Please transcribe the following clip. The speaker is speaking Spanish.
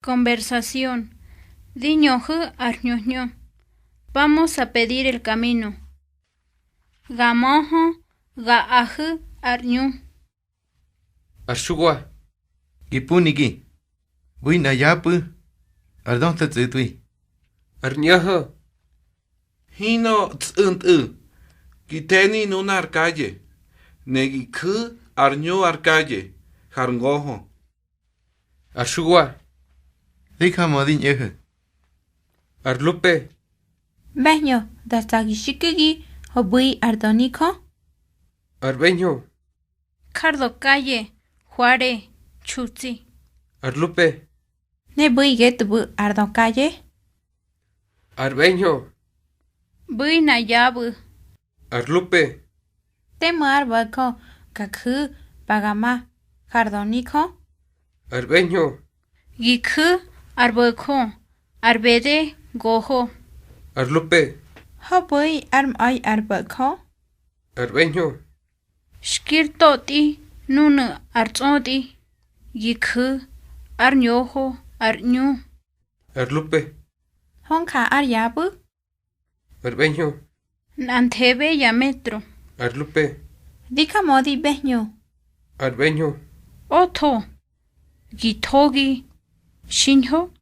Conversación. Diñoju arñoño. Vamos a pedir el camino. Gamojo gaaju arñu. Arshugwa. Gipunigi. Buina yapu. Ardon tui. Arñaja. Hino Kiteni nuna arcalle. Negi ku arñu arcalle. Jarngojo. Arshugwa. Dika modin eje. Arlupe. Beño, dasagishikigi hobui ardoniko. Arbeño. Cardo calle. Juare. Chutzi. Arlupe. Ne bui getubu ardon calle. Arbeño. Bui na yabu. Arlupe. Temo arbako kakhu pagama jardoniko. Arbeño. Gikhu arbeko. Arbede gojo. Arlupe. Hobui arm ay arbako. Arbeño. Shkirtoti nunu artsoti. Gikhu arñojo arñu. Arlupe. Honka aryabu. Arbeño. Nantebe ya metro. Arlupe. Dika modi beño. Arbeño. Oto. Gitogi. Shinho.